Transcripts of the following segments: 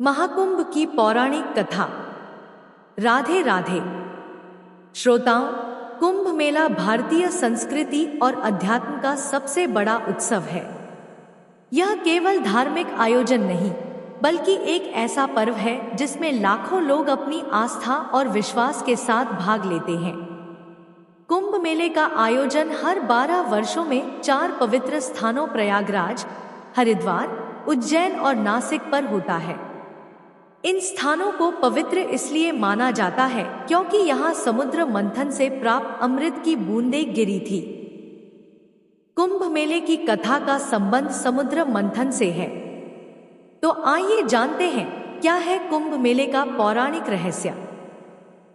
महाकुंभ की पौराणिक कथा। राधे राधे श्रोताओं, कुंभ मेला भारतीय संस्कृति और अध्यात्म का सबसे बड़ा उत्सव है। यह केवल धार्मिक आयोजन नहीं, बल्कि एक ऐसा पर्व है जिसमें लाखों लोग अपनी आस्था और विश्वास के साथ भाग लेते हैं। कुंभ मेले का आयोजन हर 12 वर्षों में 4 पवित्र स्थानों प्रयागराज, हरिद्वार, उज्जैन और नासिक पर होता है। इन स्थानों को पवित्र इसलिए माना जाता है क्योंकि यहाँ समुद्र मंथन से प्राप्त अमृत की बूंदें गिरी थी। कुंभ मेले की कथा का संबंध समुद्र मंथन से है। तो आइए जानते हैं क्या है कुंभ मेले का पौराणिक रहस्य।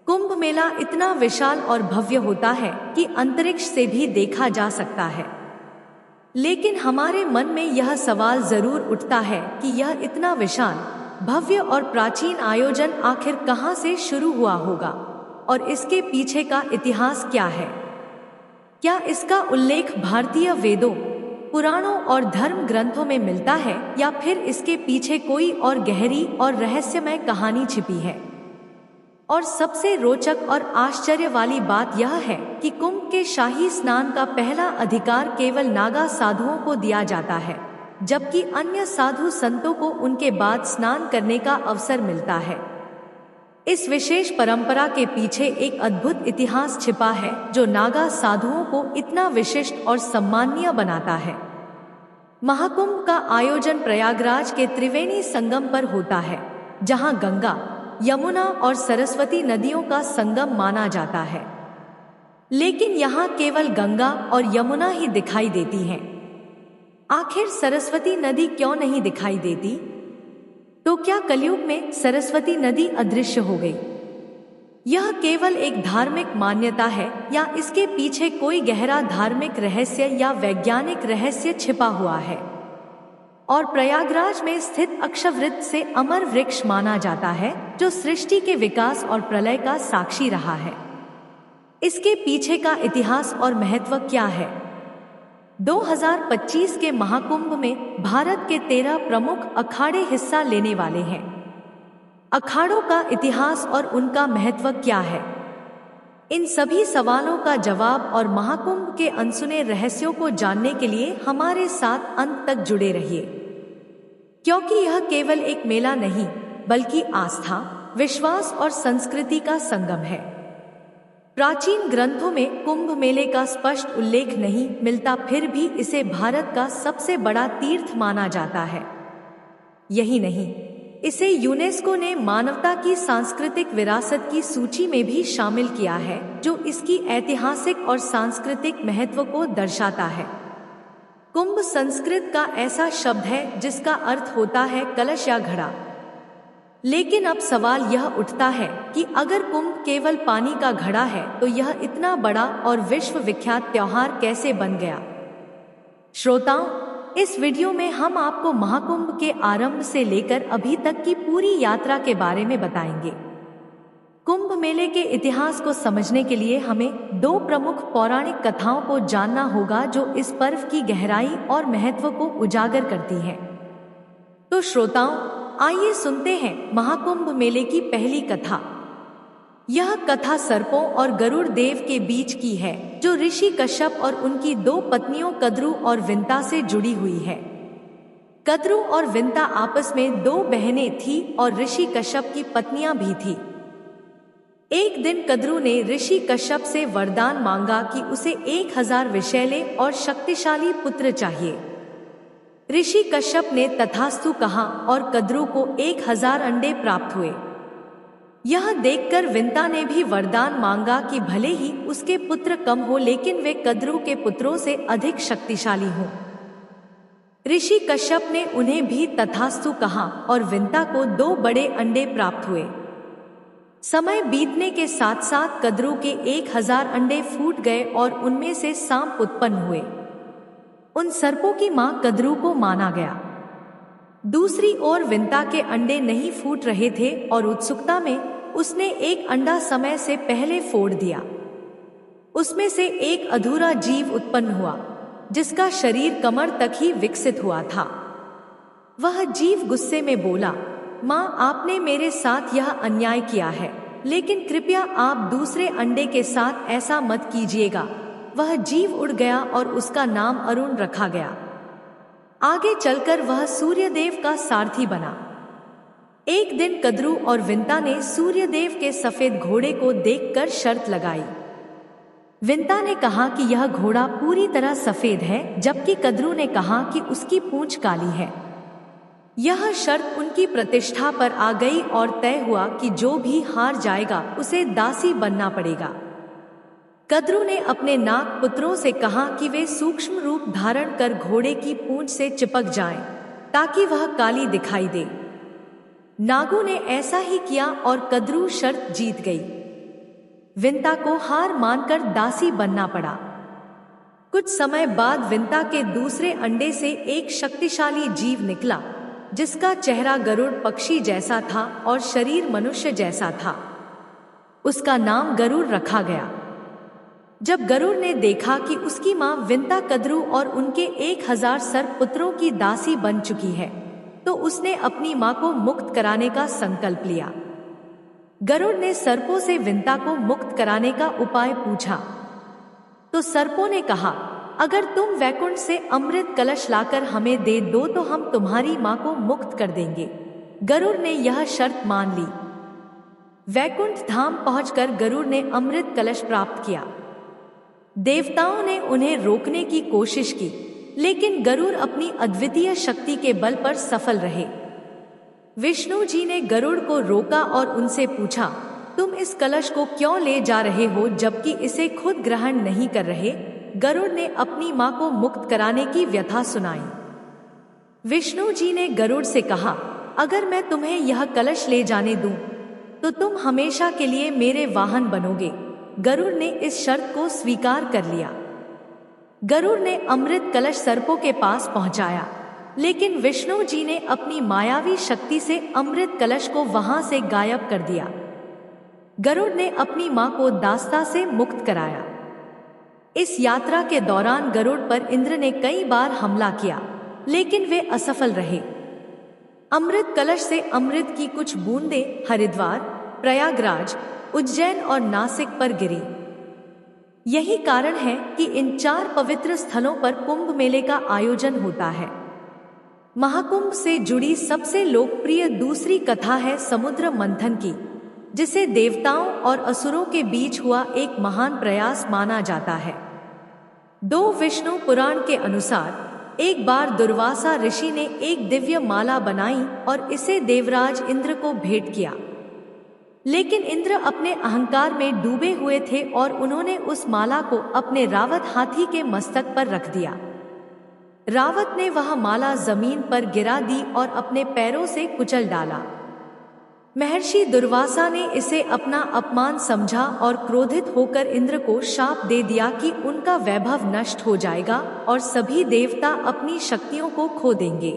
कुंभ मेला इतना विशाल और भव्य होता है कि अंतरिक्ष से भी देखा जा सकता है। लेकिन हमारे मन में यह सवाल जरूर उठता है कि यह इतना विशाल, भव्य और प्राचीन आयोजन आखिर कहां से शुरू हुआ होगा और इसके पीछे का इतिहास क्या है। क्या इसका उल्लेख भारतीय वेदों, पुराणों और धर्म ग्रंथों में मिलता है या फिर इसके पीछे कोई और गहरी और रहस्यमय कहानी छिपी है। और सबसे रोचक और आश्चर्य वाली बात यह है कि कुंभ के शाही स्नान का पहला अधिकार केवल नागा साधुओं को दिया जाता है, जबकि अन्य साधु संतों को उनके बाद स्नान करने का अवसर मिलता है। इस विशेष परंपरा के पीछे एक अद्भुत इतिहास छिपा है जो नागा साधुओं को इतना विशिष्ट और सम्माननीय बनाता है। महाकुंभ का आयोजन प्रयागराज के त्रिवेणी संगम पर होता है, जहां गंगा, यमुना और सरस्वती नदियों का संगम माना जाता है। लेकिन यहाँ केवल गंगा और यमुना ही दिखाई देती हैं। आखिर सरस्वती नदी क्यों नहीं दिखाई देती? तो क्या कलयुग में सरस्वती नदी अदृश्य हो गई? यह केवल एक धार्मिक मान्यता है या इसके पीछे कोई गहरा धार्मिक रहस्य या वैज्ञानिक रहस्य छिपा हुआ है? और प्रयागराज में स्थित अक्षवृत से अमर वृक्ष माना जाता है, जो सृष्टि के विकास और प्रलय का साक्षी रहा है। इसके पीछे का इतिहास और महत्व क्या है? 2025 के महाकुंभ में भारत के 13 प्रमुख अखाड़े हिस्सा लेने वाले हैं। अखाड़ों का इतिहास और उनका महत्व क्या है? इन सभी सवालों का जवाब और महाकुंभ के अनसुने रहस्यों को जानने के लिए हमारे साथ अंत तक जुड़े रहिए, क्योंकि यह केवल एक मेला नहीं, बल्कि आस्था, विश्वास और संस्कृति का संगम है। प्राचीन ग्रंथों में कुंभ मेले का स्पष्ट उल्लेख नहीं मिलता, फिर भी इसे भारत का सबसे बड़ा तीर्थ माना जाता है। यही नहीं, इसे यूनेस्को ने मानवता की सांस्कृतिक विरासत की सूची में भी शामिल किया है, जो इसकी ऐतिहासिक और सांस्कृतिक महत्व को दर्शाता है। कुंभ संस्कृत का ऐसा शब्द है जिसका अर्थ होता है कलश या घड़ा। लेकिन अब सवाल यह उठता है कि अगर कुंभ केवल पानी का घड़ा है तो यह इतना बड़ा और विश्व विख्यात त्योहार कैसे बन गया? श्रोताओं, इस वीडियो में हम आपको महाकुंभ के आरंभ से लेकर अभी तक की पूरी यात्रा के बारे में बताएंगे। कुंभ मेले के इतिहास को समझने के लिए हमें 2 प्रमुख पौराणिक कथाओं को जानना होगा जो इस पर्व की गहराई और महत्व को उजागर करती हैं। तो श्रोताओं, आइए सुनते हैं महाकुंभ मेले की पहली कथा। यह कथा सर्पों और गरुड़ देव के बीच की है, जो ऋषि कश्यप और उनकी 2 पत्नियों कद्रु और विंता से जुड़ी हुई है। कद्रु और विंता आपस में 2 बहनें थीं और ऋषि कश्यप की पत्नियां भी थीं। एक दिन कद्रु ने ऋषि कश्यप से वरदान मांगा कि उसे 1000 विषैले और शक्तिशाली पुत्र चाहिए। ऋषि कश्यप ने तथास्तु कहा और कद्रु को 1000 अंडे प्राप्त हुए। यह देखकर विंता ने भी वरदान मांगा कि भले ही उसके पुत्र कम हो, लेकिन वे कद्रु के पुत्रों से अधिक शक्तिशाली हों। ऋषि कश्यप ने उन्हें भी तथास्तु कहा और विंता को 2 बड़े अंडे प्राप्त हुए। समय बीतने के साथ साथ कद्रु के 1000 अंडे फूट गए और उनमें से सांप उत्पन्न हुए। उन सर्पों की मां कद्रु को माना गया। दूसरी ओर विंता के अंडे नहीं फूट रहे थे और उत्सुकता में उसने एक अंडा समय से पहले फोड़ दिया। उसमें से एक अधूरा जीव उत्पन्न हुआ, जिसका शरीर कमर तक ही विकसित हुआ था। वह जीव गुस्से में बोला, माँ, आपने मेरे साथ यह अन्याय किया है, लेकिन कृपया आप दूसरे अंडे के साथ ऐसा मत कीजिएगा। वह जीव उड़ गया और उसका नाम अरुण रखा गया। आगे चलकर वह सूर्यदेव का सारथी बना। एक दिन कद्रू और विंता ने सूर्यदेव के सफेद घोड़े को देखकर शर्त लगाई। विंता ने कहा कि यह घोड़ा पूरी तरह सफेद है, जबकि कद्रू ने कहा कि उसकी पूंछ काली है। यह शर्त उनकी प्रतिष्ठा पर आ गई और तय हुआ कि जो भी हार जाएगा उसे दासी बनना पड़ेगा। कद्रू ने अपने नाग पुत्रों से कहा कि वे सूक्ष्म रूप धारण कर घोड़े की पूंछ से चिपक जाएं, ताकि वह काली दिखाई दे। नागों ने ऐसा ही किया और कद्रू शर्त जीत गई। विंता को हार मानकर दासी बनना पड़ा। कुछ समय बाद विंता के दूसरे अंडे से एक शक्तिशाली जीव निकला, जिसका चेहरा गरुड़ पक्षी जैसा था और शरीर मनुष्य जैसा था। उसका नाम गरुड़ रखा गया। जब गरुड़ ने देखा कि उसकी मां विंता कद्रू और उनके 1000 सर्प पुत्रों की दासी बन चुकी है, तो उसने अपनी मां को मुक्त कराने का संकल्प लिया। गरुड़ ने सर्पों से विंता को मुक्त कराने का उपाय पूछा, तो सर्पों ने कहा, अगर तुम वैकुंठ से अमृत कलश लाकर हमें दे दो तो हम तुम्हारी मां को मुक्त कर देंगे। गरुड़ ने यह शर्त मान ली। वैकुंठ धाम पहुंचकर गरुड़ ने अमृत कलश प्राप्त किया। देवताओं ने उन्हें रोकने की कोशिश की, लेकिन गरुड़ अपनी अद्वितीय शक्ति के बल पर सफल रहे। विष्णु जी ने गरुड़ को रोका और उनसे पूछा, तुम इस कलश को क्यों ले जा रहे हो जबकि इसे खुद ग्रहण नहीं कर रहे? गरुड़ ने अपनी मां को मुक्त कराने की व्यथा सुनाई। विष्णु जी ने गरुड़ से कहा, अगर मैं तुम्हें यह कलश ले जाने दूं, तो तुम हमेशा के लिए मेरे वाहन बनोगे। गरुड़ ने इस शर्त को स्वीकार कर लिया। गरुड़ ने अमृत कलश सर्पों के पास पहुंचाया, लेकिन विष्णु जी ने अपनी मायावी शक्ति से अमृत कलश को वहां से गायब कर दिया। गरुड़ ने अपनी मां को दास्ता से मुक्त कराया। इस यात्रा के दौरान गरुड़ पर इंद्र ने कई बार हमला किया, लेकिन वे असफल रहे। अमृत कलश से अमृत की कुछ बूंदें हरिद्वार, प्रयागराज, उज्जैन और नासिक पर गिरी। यही कारण है कि इन 4 पवित्र स्थलों पर कुंभ मेले का आयोजन होता है। महाकुंभ से जुड़ी सबसे लोकप्रिय दूसरी कथा है समुद्र मंथन की, जिसे देवताओं और असुरों के बीच हुआ एक महान प्रयास माना जाता है। 2 विष्णु पुराण के अनुसार एक बार दुर्वासा ऋषि ने एक दिव्य माला बनाई और इसे देवराज इंद्र को भेंट किया, लेकिन इंद्र अपने अहंकार में डूबे हुए थे और उन्होंने उस माला को अपने रावत हाथी के मस्तक पर रख दिया। रावत ने वह माला जमीन पर गिरा दी और अपने पैरों से कुचल डाला। महर्षि दुर्वासा ने इसे अपना अपमान समझा और क्रोधित होकर इंद्र को शाप दे दिया कि उनका वैभव नष्ट हो जाएगा और सभी देवता अपनी शक्तियों को खो देंगे।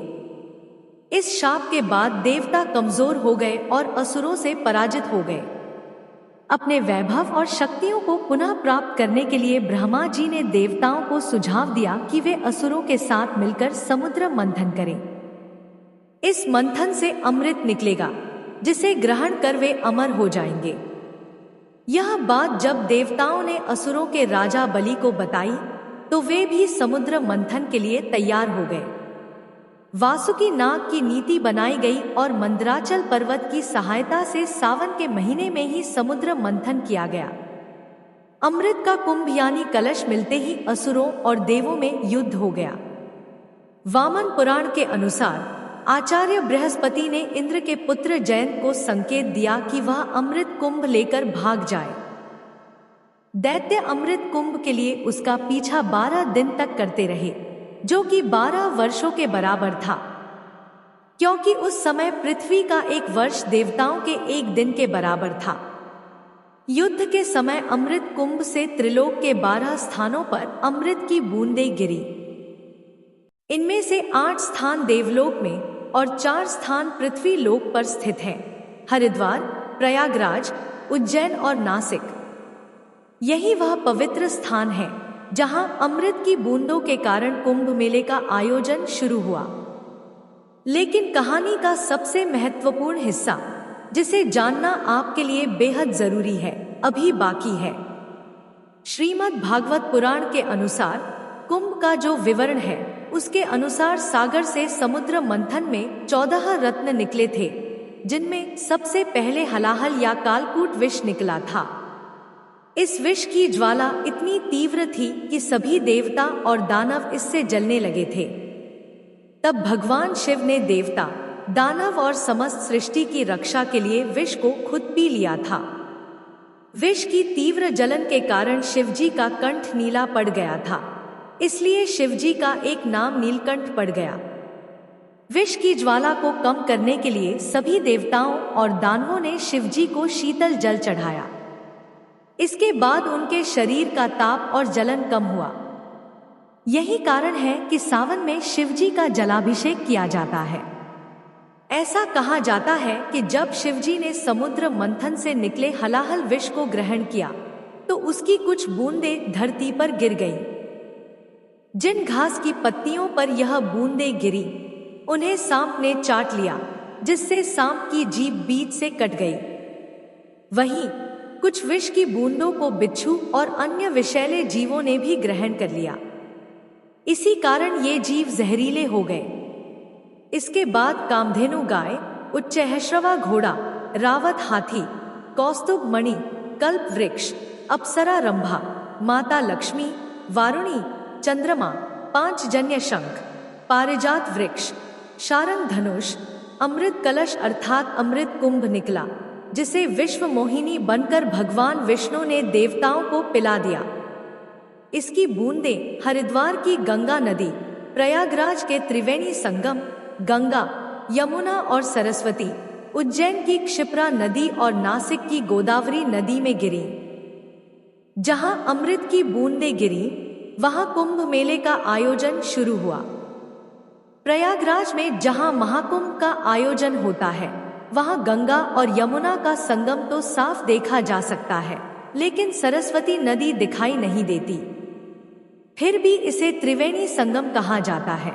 इस शाप के बाद देवता कमजोर हो गए और असुरों से पराजित हो गए। अपने वैभव और शक्तियों को पुनः प्राप्त करने के लिए ब्रह्मा जी ने देवताओं को सुझाव दिया कि वे असुरों के साथ मिलकर समुद्र मंथन करें। इस मंथन से अमृत निकलेगा, जिसे ग्रहण कर वे अमर हो जाएंगे। यह बात जब देवताओं ने असुरों के राजा बलि को बताई, तो वे भी समुद्र मंथन के लिए तैयार हो गए। वासुकी नाग की नीति बनाई गई और मंदराचल पर्वत की सहायता से सावन के महीने में ही समुद्र मंथन किया गया। अमृत का कुंभ यानी कलश मिलते ही असुरों और देवों में युद्ध हो गया। वामन पुराण के अनुसार आचार्य बृहस्पति ने इंद्र के पुत्र जयंत को संकेत दिया कि वह अमृत कुंभ लेकर भाग जाए। दैत्य अमृत कुंभ के लिए उसका पीछा 12 दिन तक करते रहे, जो कि 12 वर्षों के बराबर था, क्योंकि उस समय पृथ्वी का एक वर्ष देवताओं के एक दिन के बराबर था। युद्ध के समय अमृत कुंभ से त्रिलोक के 12 स्थानों पर अमृत की बूंदें गिरी। इनमें से 8 स्थान देवलोक में और 4 स्थान पृथ्वी लोक पर स्थित हैं: हरिद्वार, प्रयागराज, उज्जैन और नासिक। यही वह पवित्र स्थान है जहां अमृत की बूंदों के कारण कुंभ मेले का आयोजन शुरू हुआ। लेकिन कहानी का सबसे महत्वपूर्ण हिस्सा, जिसे जानना आपके लिए बेहद जरूरी है, अभी बाकी है। श्रीमद् भागवत पुराण के अनुसार कुंभ का जो विवरण है, उसके अनुसार सागर से समुद्र मंथन में 14 रत्न निकले थे, जिनमें सबसे पहले हलाहल या कालकूट विष निकला था। इस विष की ज्वाला इतनी तीव्र थी कि सभी देवता और दानव इससे जलने लगे थे। तब भगवान शिव ने देवता, दानव और समस्त सृष्टि की रक्षा के लिए विष को खुद पी लिया था। विष की तीव्र जलन के कारण शिवजी का कंठ नीला पड़ गया था, इसलिए शिवजी का एक नाम नीलकंठ पड़ गया। विष की ज्वाला को कम करने के लिए सभी देवताओं और दानवों ने शिवजी को शीतल जल चढ़ाया। इसके बाद उनके शरीर का ताप और जलन कम हुआ। यही कारण है कि सावन में शिवजी का जलाभिषेक किया जाता है। ऐसा कहा जाता है कि जब शिवजी ने समुद्र मंथन से निकले हलाहल विष को ग्रहण किया, तो उसकी कुछ बूंदें धरती पर गिर गईं। जिन घास की पत्तियों पर यह बूंदें गिरी, उन्हें सांप ने चाट लिया, जिससे सांप की जीभ बीच से कट गई। वहीं कुछ विष की बूंदों को बिच्छू और अन्य विषैले जीवों ने भी ग्रहण कर लिया। इसी कारण ये जीव जहरीले हो गए। इसके बाद कामधेनु गाय, उच्चैःश्रवा घोड़ा, रावत हाथी, कौस्तुभ मणि, कल्प वृक्ष, अप्सरा रंभा, माता लक्ष्मी, वारुणी, चंद्रमा, पांचजन्य शंख, पारिजात वृक्ष, शारंग धनुष, अमृत कलश अर्थात अमृत कुंभ निकला, जिसे विश्व मोहिनी बनकर भगवान विष्णु ने देवताओं को पिला दिया। इसकी बूंदें हरिद्वार की गंगा नदी, प्रयागराज के त्रिवेणी संगम, गंगा, यमुना और सरस्वती, उज्जैन की क्षिप्रा नदी और नासिक की गोदावरी नदी में गिरी। जहां अमृत की बूंदें गिरी, वहां कुंभ मेले का आयोजन शुरू हुआ। प्रयागराज में जहां महाकुंभ का आयोजन होता है, वहां गंगा और यमुना का संगम तो साफ देखा जा सकता है, लेकिन सरस्वती नदी दिखाई नहीं देती। फिर भी इसे त्रिवेणी संगम कहा जाता है।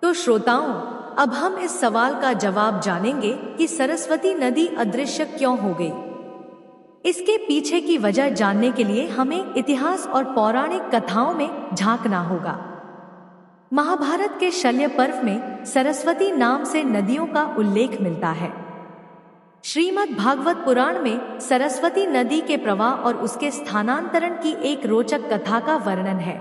तो श्रोताओं, अब हम इस सवाल का जवाब जानेंगे कि सरस्वती नदी अदृश्य क्यों हो गई। इसके पीछे की वजह जानने के लिए हमें इतिहास और पौराणिक कथाओं में झांकना होगा। महाभारत के शल्य पर्व में सरस्वती नाम से नदियों का उल्लेख मिलता है। श्रीमद् भागवत पुराण में सरस्वती नदी के प्रवाह और उसके स्थानांतरण की एक रोचक कथा का वर्णन है।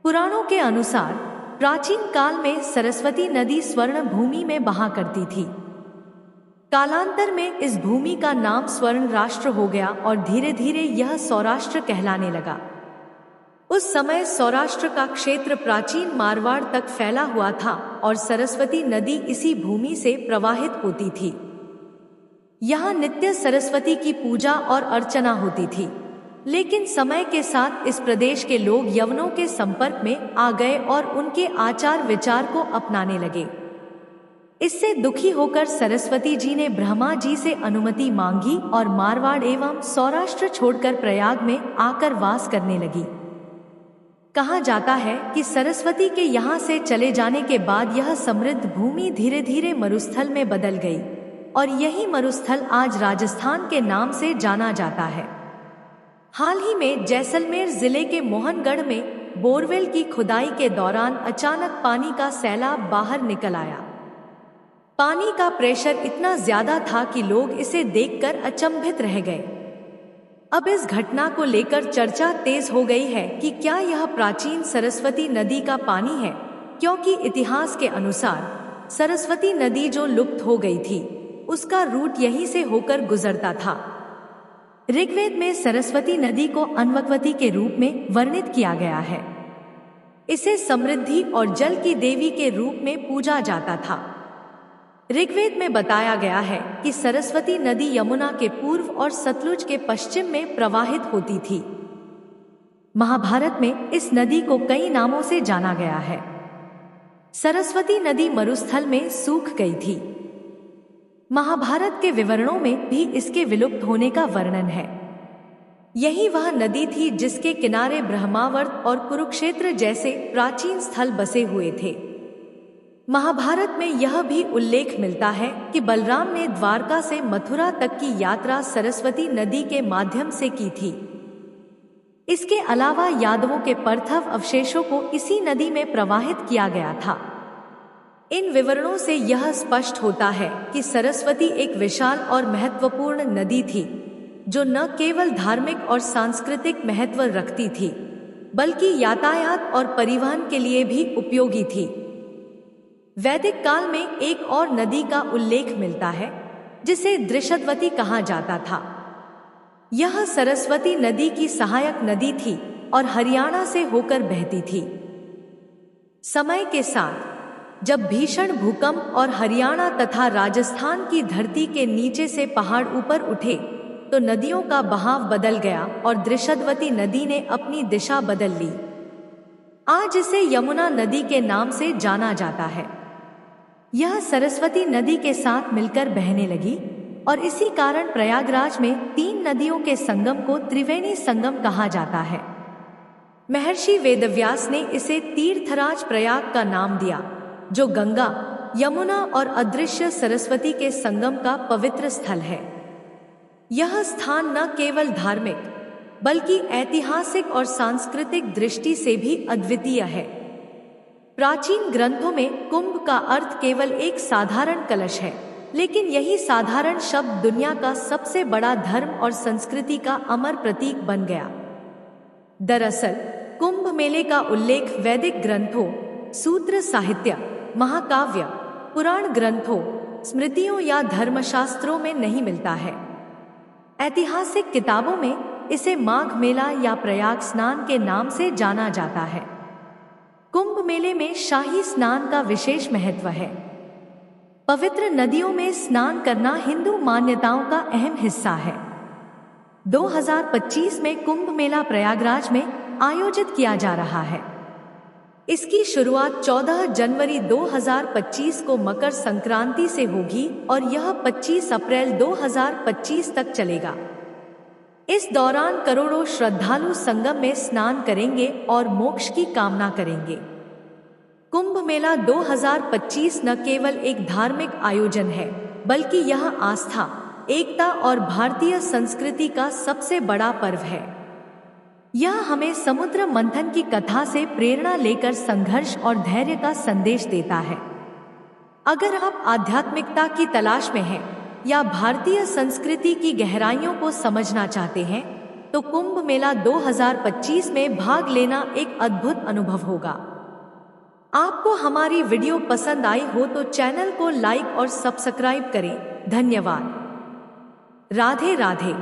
पुराणों के अनुसार प्राचीन काल में सरस्वती नदी स्वर्ण भूमि में बहा करती थी। कालांतर में इस भूमि का नाम स्वर्ण राष्ट्र हो गया और धीरे धीरे यह सौराष्ट्र कहलाने लगा। उस समय सौराष्ट्र का क्षेत्र प्राचीन मारवाड़ तक फैला हुआ था और सरस्वती नदी इसी भूमि से प्रवाहित होती थी। यहाँ नित्य सरस्वती की पूजा और अर्चना होती थी, लेकिन समय के साथ इस प्रदेश के लोग यवनों के संपर्क में आ गए और उनके आचार विचार को अपनाने लगे। इससे दुखी होकर सरस्वती जी ने ब्रह्मा जी से अनुमति मांगी और मारवाड़ एवं सौराष्ट्र छोड़कर प्रयाग में आकर वास करने लगी। कहा जाता है कि सरस्वती के यहाँ से चले जाने के बाद यह समृद्ध भूमि धीरे धीरे मरुस्थल में बदल गई और यही मरुस्थल आज राजस्थान के नाम से जाना जाता है। हाल ही में जैसलमेर जिले के मोहनगढ़ में बोरवेल की खुदाई के दौरान अचानक पानी का सैलाब बाहर निकल आया। पानी का प्रेशर इतना ज्यादा था कि लोग इसे देखकर अचंभित रह गए। अब इस घटना को लेकर चर्चा तेज हो गई है कि क्या यह प्राचीन सरस्वती नदी का पानी है, क्योंकि इतिहास के अनुसार सरस्वती नदी जो लुप्त हो गई थी, उसका रूट यहीं से होकर गुजरता था। ऋग्वेद में सरस्वती नदी को अन्वक्वती के रूप में वर्णित किया गया है। इसे समृद्धि और जल की देवी के रूप में पूजा जाता था। ऋग्वेद में बताया गया है कि सरस्वती नदी यमुना के पूर्व और सतलुज के पश्चिम में प्रवाहित होती थी। महाभारत में इस नदी को कई नामों से जाना गया है। सरस्वती नदी मरुस्थल में सूख गई थी। महाभारत के विवरणों में भी इसके विलुप्त होने का वर्णन है। यही वह नदी थी जिसके किनारे ब्रह्मावर्त और कुरुक्षेत्र जैसे प्राचीन स्थल बसे हुए थे। महाभारत में यह भी उल्लेख मिलता है कि बलराम ने द्वारका से मथुरा तक की यात्रा सरस्वती नदी के माध्यम से की थी। इसके अलावा यादवों के पार्थिव अवशेषों को इसी नदी में प्रवाहित किया गया था। इन विवरणों से यह स्पष्ट होता है कि सरस्वती एक विशाल और महत्वपूर्ण नदी थी, जो न केवल धार्मिक और सांस्कृतिक महत्व रखती थी, बल्कि यातायात और परिवहन के लिए भी उपयोगी थी। वैदिक काल में एक और नदी का उल्लेख मिलता है, जिसे दृशद्वती कहा जाता था। यह सरस्वती नदी की सहायक नदी थी और हरियाणा से होकर बहती थी। समय के साथ जब भीषण भूकंप और हरियाणा तथा राजस्थान की धरती के नीचे से पहाड़ ऊपर उठे, तो नदियों का बहाव बदल गया और दृशद्वती नदी ने अपनी दिशा बदल ली। आज इसे यमुना नदी के नाम से जाना जाता है। यह सरस्वती नदी के साथ मिलकर बहने लगी और इसी कारण प्रयागराज में 3 नदियों के संगम को त्रिवेणी संगम कहा जाता है। महर्षि वेदव्यास ने इसे तीर्थराज प्रयाग का नाम दिया, जो गंगा, यमुना और अदृश्य सरस्वती के संगम का पवित्र स्थल है। यह स्थान न केवल धार्मिक बल्कि ऐतिहासिक और सांस्कृतिक दृष्टि से भी अद्वितीय है। प्राचीन ग्रंथों में कुंभ का अर्थ केवल एक साधारण कलश है, लेकिन यही साधारण शब्द दुनिया का सबसे बड़ा धर्म और संस्कृति का अमर प्रतीक बन गया। दरअसल कुंभ मेले का उल्लेख वैदिक ग्रंथों, सूत्र साहित्य, महाकाव्य, पुराण ग्रंथों, स्मृतियों या धर्मशास्त्रों में नहीं मिलता है। ऐतिहासिक किताबों में इसे माघ मेला या प्रयाग स्नान के नाम से जाना जाता है। कुंभ मेले में शाही स्नान का विशेष महत्व है। पवित्र नदियों में स्नान करना हिंदू मान्यताओं का अहम हिस्सा है। 2025 में कुंभ मेला प्रयागराज में आयोजित किया जा रहा है। इसकी शुरुआत 14 जनवरी 2025 को मकर संक्रांति से होगी और यह 25 अप्रैल 2025 तक चलेगा। इस दौरान करोड़ों श्रद्धालु संगम में स्नान करेंगे और मोक्ष की कामना करेंगे। कुंभ मेला 2025 न केवल एक धार्मिक आयोजन है, बल्कि यह आस्था, एकता और भारतीय संस्कृति का सबसे बड़ा पर्व है। यह हमें समुद्र मंथन की कथा से प्रेरणा लेकर संघर्ष और धैर्य का संदेश देता है। अगर आप आध्यात्मिकता की तलाश में हैं या भारतीय संस्कृति की गहराइयों को समझना चाहते हैं, तो कुंभ मेला 2025 में भाग लेना एक अद्भुत अनुभव होगा। आपको हमारी वीडियो पसंद आई हो तो चैनल को लाइक और सब्सक्राइब करें। धन्यवाद। राधे राधे।